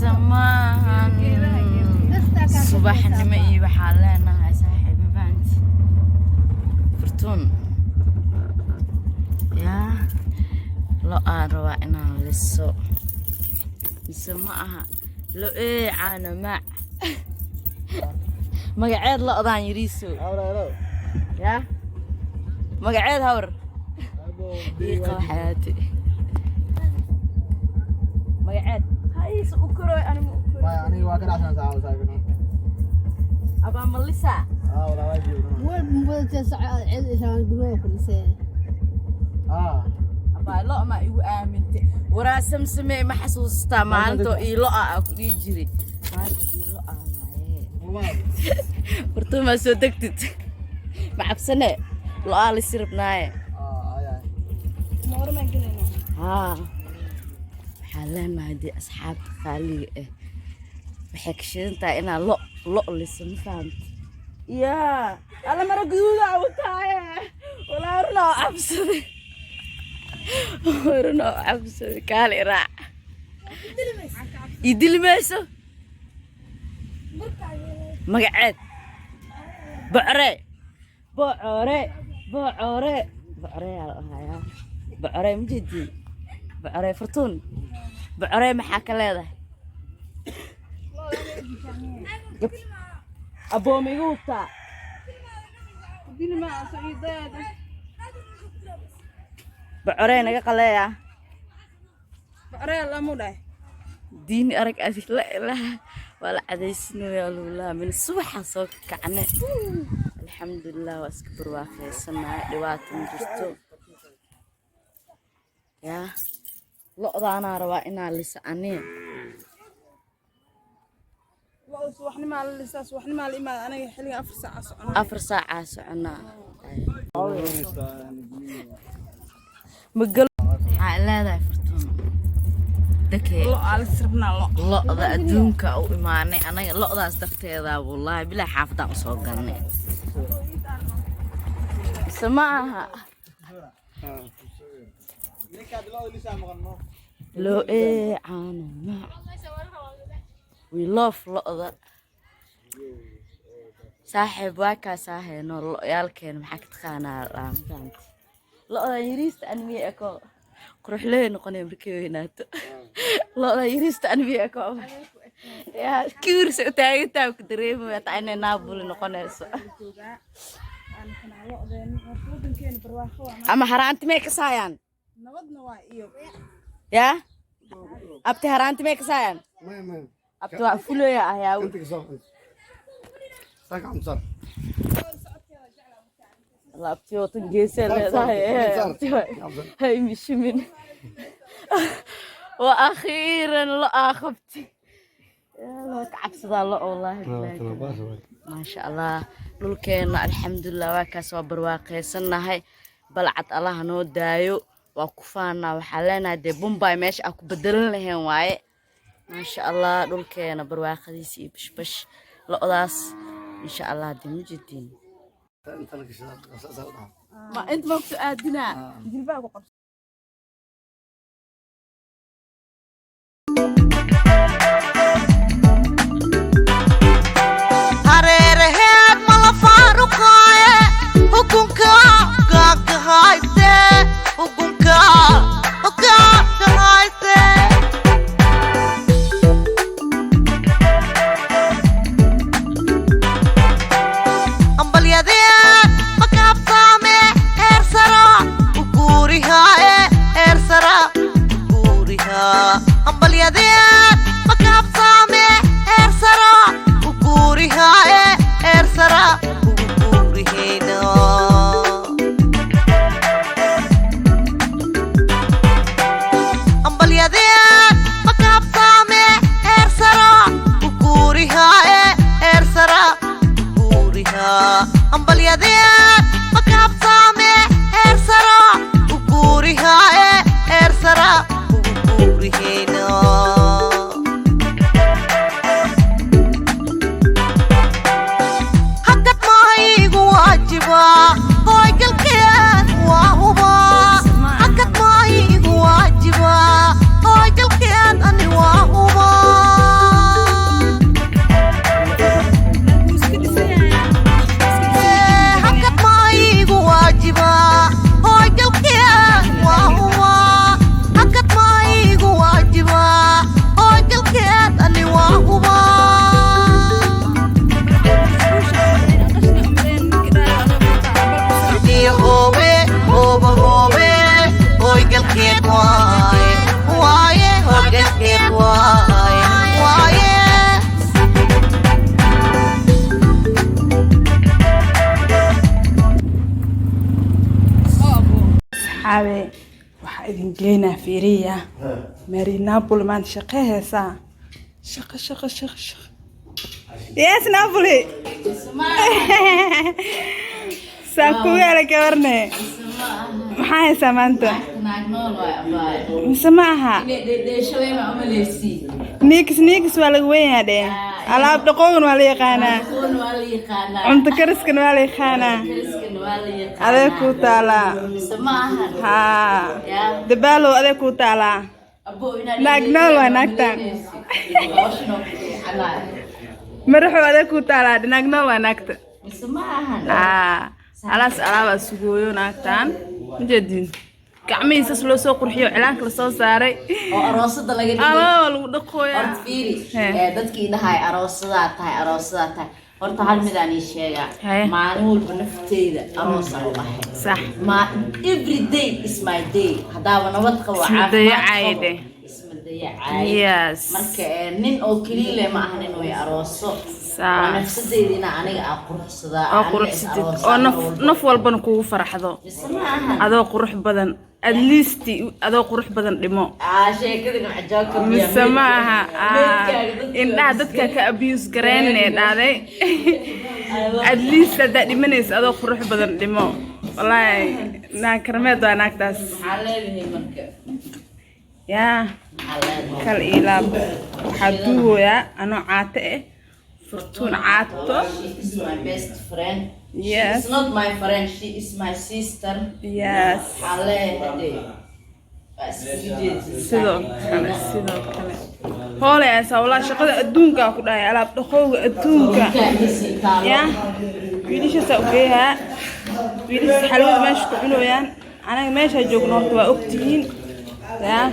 سماhan subaxnimo iyo waxaan leenahay saaxiibo band furtuun yaa lo aan rabaa inaan liso mise ma aha lo caana maac magaceed lo-daan yiriiso yaa magaceed hawr iiqa xayaati magaceed هاي سأكره أنا مأكره. ما أنا واقد عشان ساعة وساعة. أبا مليسا. ولا واجي. وين بدك ساعة عيد عشان تقولوا كل سنة. أبا لا ما يو آمنت. ورا سمسمة ما حسوس تمام تو إيلا أكو يجري. ما إيلا ما. برتو ما صدقت. ما حبسنا. لا على سربناه. يا. ما ما قلنا. حالنا هدي أصحاب خالي بحكشين تا إنا لق لسه فهمت يا أنا مرة جدودة وتاعي ولا رنا عبسدي رنا عبسدي كالي راع يدلي ميسو مقعد بعري مجدي بعري فرتون بعري محاكا لهذا أبو ميوتا دين ما سعيدة بعري نجا قليا بعري الله مولاي ديني أرك أذي لا إله ولا عديسنو يا الله من الصبح صوك كعنة الحمد لله واسكبر واخي سمع دوات مجرتو يا لقطة أنا روا إنا لسه أني وحنا مع الأساس وحنا مع الإيمان أنا حلي أفر ساعة سعنا مقل حالا ذا فرتون دكي لا على سربنا لقطة أدونك أو إيماني أنا لقطة أصدقتي ذا والله بلا حافظة أصوغني سمعها لو عانا ما we love لقطة صاحب واكا صاحي نو يالكين محاك تخانا رام فهمت لقطة يريست أنمي أكو قروح ليه نقوني بركيويناتو لقطة يريست أنمي أكو يا كيرس أتاعي تاوك دريم ويتعيني نابول نقوني سو أما هرانت ميك سايان يا أبتي هرانت ميك سايان أبتي وقفلو يا أهياو ساك عم صار الله أبتي وطن جيسي هاي مش من وأخيرا لا أخبتي يا عبس الله والله ما شاء الله لولكينا الحمد لله وكاس وبرواقي سنهاي بلعت الله نو دايو وكفانا وحالنا دي بومباي ماشي اكو بدلن لهين واي ما شاء الله دولكينا برواقديسي بش لقداس ان شاء الله دي مجدين ما انت ما بتقادنا جلباك وقف hareeraheed mala faaruqaaye hukunka gaagka hayse hukunka gaagka hayse ambalyadeen makaabsaame heer sara u guurihaa asxaabe waxaa idin geynaa fiiriya mary napoli maanta shaqeyhaysaa shaqo yes napoli saa ku yaala gabarne maxaa haysaa maanta mise ma aha niikis waa laga weynyaa dhee alaab dhaqoogan waa la yaqaanaa cunto kariskan waa la yaqaanaa adee kuu taalaa haa dabaalow adee kuu taalaa naagnool waa naagtaan madaxow adee kuu taalaa naagnool waa naagta alaas alaabaa sugooyo naagtaan majeedin gacmihiisas loo soo qurxiyo cilaanka lasoo saaray oo aroosada laga dhigay alaaba lagu dhaqooyaa horta fiiri dadkii dhahay aroosadaa tahay horta hal mid aan ii sheegaa maalin walba nafteeda aroosaan u ahay sax every day is my day haddaaba nabad qabo caafimaad isma dayacay yes marka nin oo keliya leh ma aha nin way arooso nafsadeedina aniga aan quruxsadaa oo quruxsadid oo naf walbana kugu faraxdo adoo qurux badan at least adoo qurux badan dhimo sheekadina cajaabka mise maaha indhaha dadka ka abuse gareynee dhaaday at least haddaa dhimanaysa adoo qurux badan dhimo wallaahi naagkarmeed waa naagtaas maxaa leedahay marka yaa kal ilaab waxaa duugoyaa anoo caato fortune caato is my best friend. Yes. She's not my friend, she is my sister. Yes. sidoo kale hoole ayaa walaal shaqada adduunka ku dhahay alaab dhaqowga adduunka yaa wiilasha ogeeyaa wiilasha xalwada meesha ku cunayaan anaga meesha joogno horta waa ogtihiin yaa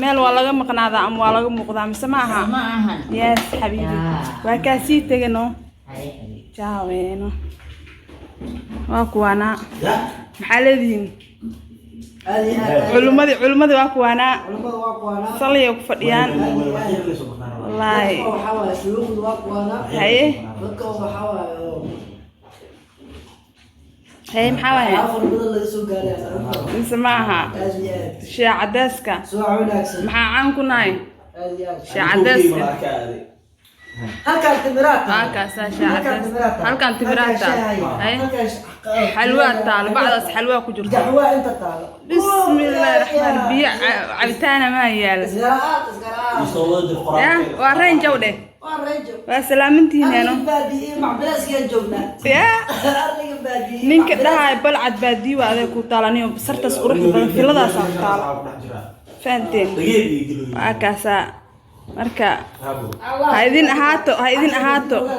meel waa laga maqnaadaa ama waa laga muuqdaa mise ma aha yes xabiibi waa kaa sii tegano jaaweeno waa kuwaana maxaa leedihiin culimadii waa kuwaana saliya ku fadhiyaan wallaahi haye هي محاوية نسمعها شيء عدسكا محا عنكم هاي شيء عدسكا هل كانت تمرات هل كانت تمرات هاي حلوة تعال بعض حلوة كجرت حلوة انت تعال بسم الله الرحمن الرحيم عبتانا ما هي يا وارين جودة وسلامتي هنا يا نينك دهاي بلعت بادي وهذا كوتالاني بسرتس أروح في لذا سانتال فانتين وأكاسا مركا هايدين أهاتو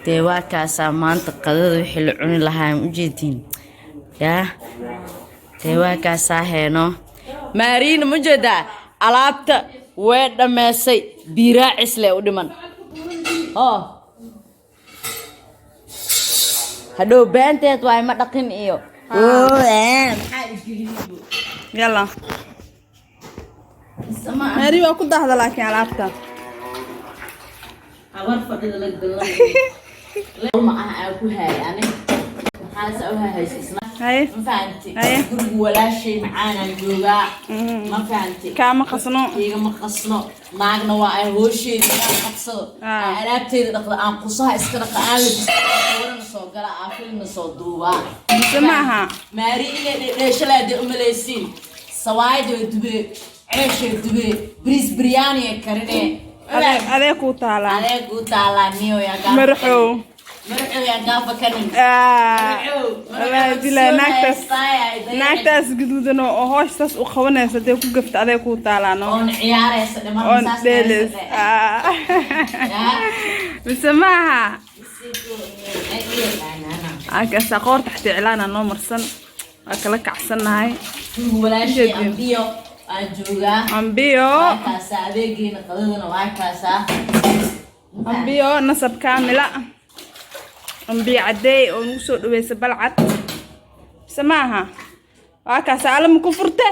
dee waa kaasaa maanta qadada wixii la cuni lahaa ujeedin yaa dee waa kaasaa heeno maariina ma jeedaa alaabta way dhameysay biiraacis leh u dhiman hadhow baanteed waay ma dhaqin iyo maxaa isgeliyibu yalla maari waa ku dahda laakiin alaabta awar fadhida la galay ma aha ku haay aniga maxaa soo haysiisna haye ma fahanti guriga walaashay macaan jooga ma fahanti kaama qasno iga ma qasno naagna waa ay hoosheeda aan qabsado alaabteeda dhaqda aan qusaha iska dhaqa aan la soo gala filmna soo duuba samaha maari inay dheeshalaade umaleysiin sawaaydo dube ceeshe dube bris biryani karine adee ku taalaa niyo ya gaaf marxow ya gaaf kanin والله دلا ناكتاس جدودنا وهوشتاس وخوناس دي ku gafta aday ku taalaano on ciyaaraysa dhiman delis bisamaha aka saqor taxti cilaana noo marsan akala kacsanahay walaashii ambiyo ajuga ambiyo kaasa adeegina qadadana waa kaasa ambiyo nasab kaamila ambiyo caday oo nagu soo dhaweysay balcad samaha waa kaasa alam ku furte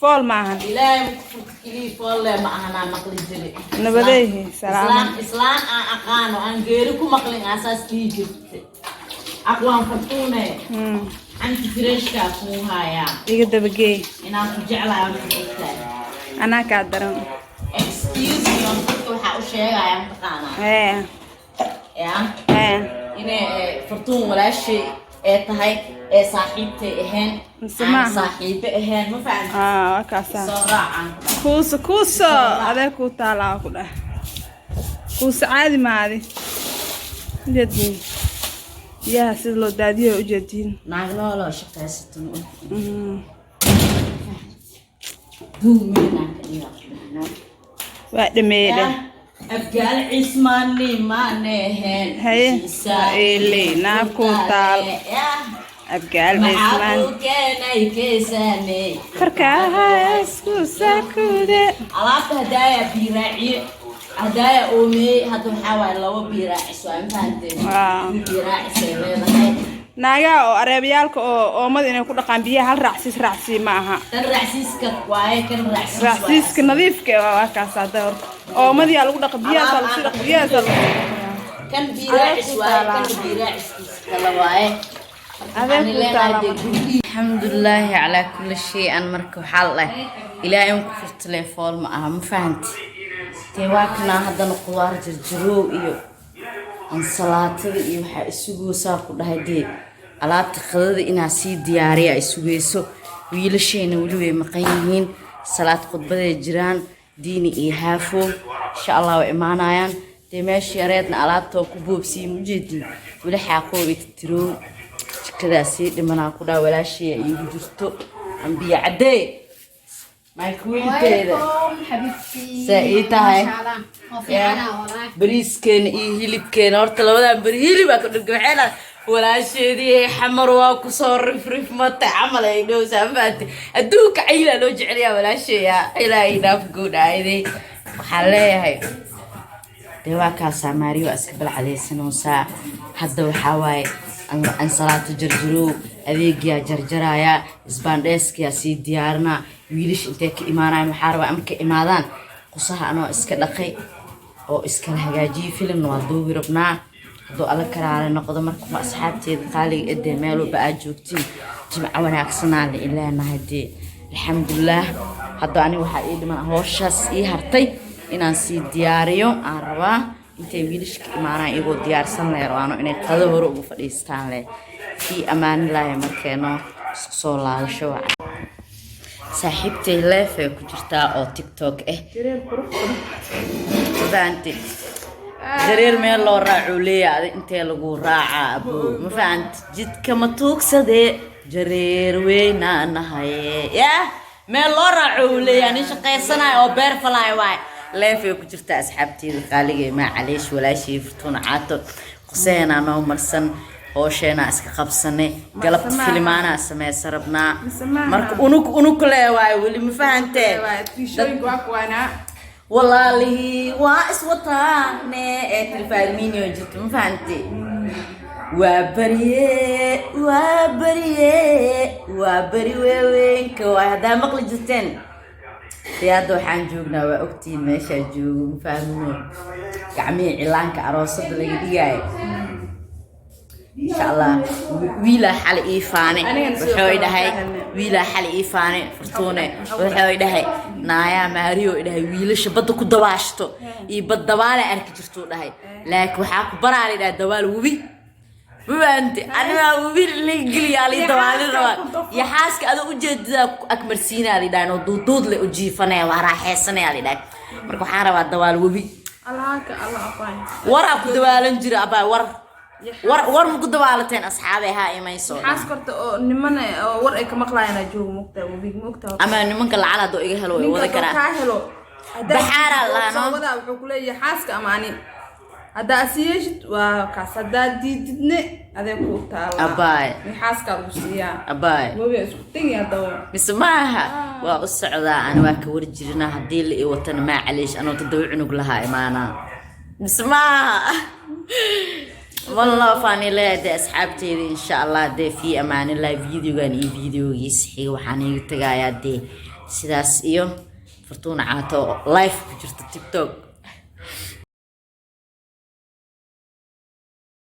fool maahan ilaahay ku furtay fool ma ahana maqli jiri nabadeehi salaam islaan aan aqaano aan geeri ku maqlin asaas tii jirtay aqwaan furtuune أنت فريش كافوها يا iga dabagee أنا كجعلة يا مكتوب anaa kaa daran excuse me on dadka waxa u sheegaya aan taqaanaa inay fartuun walaashay ee tahay ee saaxiibtay ahayn saaxiibe ahayn ma fahantaa waa kaasaa soo raacan kuuso adee kuu taalaa ku dheh kuuso caadi maadi ujeediin biyaha sida loo daadiyo ujeediin naagno loo shaqaysato waa dhameeyay abgaal cismaani maanehen haye ili naabku taal abgaal cismaan keenay keesane karkaa isku sakude alaabta hadaaya biiraaciye hadaaya oomey hadda waxaa waaye laba biiraacis waa infahanteen biiraacisay leedahay naagaa oo areebayaalka oo oomada inay ku dhaqaan biyaha hal raacsiis ma aha tan raacsiiska waaye kan raacsiiska nadiifka waa kaas hadda horta oomadii lagu dhaqa biyaha lagu dhaqa biyaha kan biiraacis waaye kan biiraacis kala waaye alxamdulillah ala kulli shay an marka waxa la ilaahay ku fur telefoon ma aha ma fahanti teewaakna hadana qudaar jirjiro iyo ansalaatada iyo waxa isugu saa ku dhahay alaabta qadada inaa sii diyaariya isugeyso wiilasheena wali way maqan yihiin salaad khudbada jiraan diini iyo haafo insha Allah way imaanayaan meeshii yareedna alaabta ku boobsii mujeedin wali xaqoo itiro jikadaasi dhimanaa ku dhaa walaashii igu jirto ambiya cadee microweveteeda saaiitahay bariiskeena iyo hilibkeena horta labadan bari hilibaa ku dhigwaxeena walaasheedii xamar waa ku soo rifrif mata camal ay dhowsaa maanta adduunka cayla loo jeceliyaa walaasheeya ilaahay dhaaf goodhaayday waxaan leeyahay dee waa kaasaa maariyo iska balcadaysanoosaa hadda waxaa waaye ansalaato jarjaro adeegyaa jarjaraya isbaandheeskiyaa sii diyaarina wiilish intee ka imaanaya maxaa rabaa markay imaadaan qusaha anoo iska dhaqay oo iskala hagaajiyey filimna waa duubi rabnaa hadduu alla karaale noqdo marka waa asxaabteeda qaaliga edee meel walba aad joogtiin jimco wanaagsanaa la ileenahay dee alxamdulilaah hadda aniga waxaa ii dhiman howshaas ii hartay inaan sii diyaariyo aan rabaa intay wiilashka imaanaan iyagoo diyaarsan leh rabaano inay qado hore ugu fadhiistaan leh fii ammaanilaahi markeeno isku soo laabasho wacan saaxiibtay leefay ku jirtaa oo tiktok fahanti jareer meel loo raaco leeyahay intee lagu raacaa abuu ma fahanti jidka ma tuugsadee jareer weynaanahaye yaa meel loo raaco leeyahay nin shaqaysanayo oo beer falaayo waay leefay ku jirtaa asxaabteeda qaaliga ma caleesh walaashii furtuun caato quseena noo marsan hooshena iska qabsane galabta filimaana sameeyay rabnaa marka unug leeyahay wali ma fahantee walaalihi waa iswataane ee tilfaadmiinyo jirto ma fahantee waa bari weeweynka waa hadaa maqli jirteen hadda waxaan joognaa waa ogtiin meeshaa joogo ma fahmino gacmihii cilaanka aroosada laga dhigaayo insha Allah wiilaa xali iifaane wuxuu dhahay wiilaa xali iifaane furtuune wuxuu dhahay naaya maariyo dhahay wiilasha badda ku dabaashto iyo bad dabaale arki jirto dhahay laakiin waxaa ku baraali dhahay dabaal webi وانت انا وبيل لي قلي علي دوالي روا يا حاسك ادو ujeedada akmarsiina ali dhaano duudud le ujiifane waa raaxeysane ali dhaag marka waxaan rabaa dawaal webi allaha allah aqaan wara ku dawaalan jira abaa war mu ku dawaalateen asxaabeha imayso xaas korta oo nimana war ay ka maqlaayana joog mugta webi mugta ama nimanka lacala do iga helo wada karaa ka helo baxaara laano wada wuxuu ku leeyahay xaaska amaani هذا أسيج وكاسدا ديدني هذا كوتا أباي محاسك الروسية أباي مو بيسكتني هذا بسمعها والسعودة أنا واكور جرنا هدي اللي وطن ما عليش أنا تدوي عنق لها إيمانا بسمعها والله فاني لا ده أصحابتي إن شاء الله ده في أمان الله فيديو كان فيديو يسحي وحني تجايا ده سداس إيوه فرتون عاتو لايف بجرت التيك توك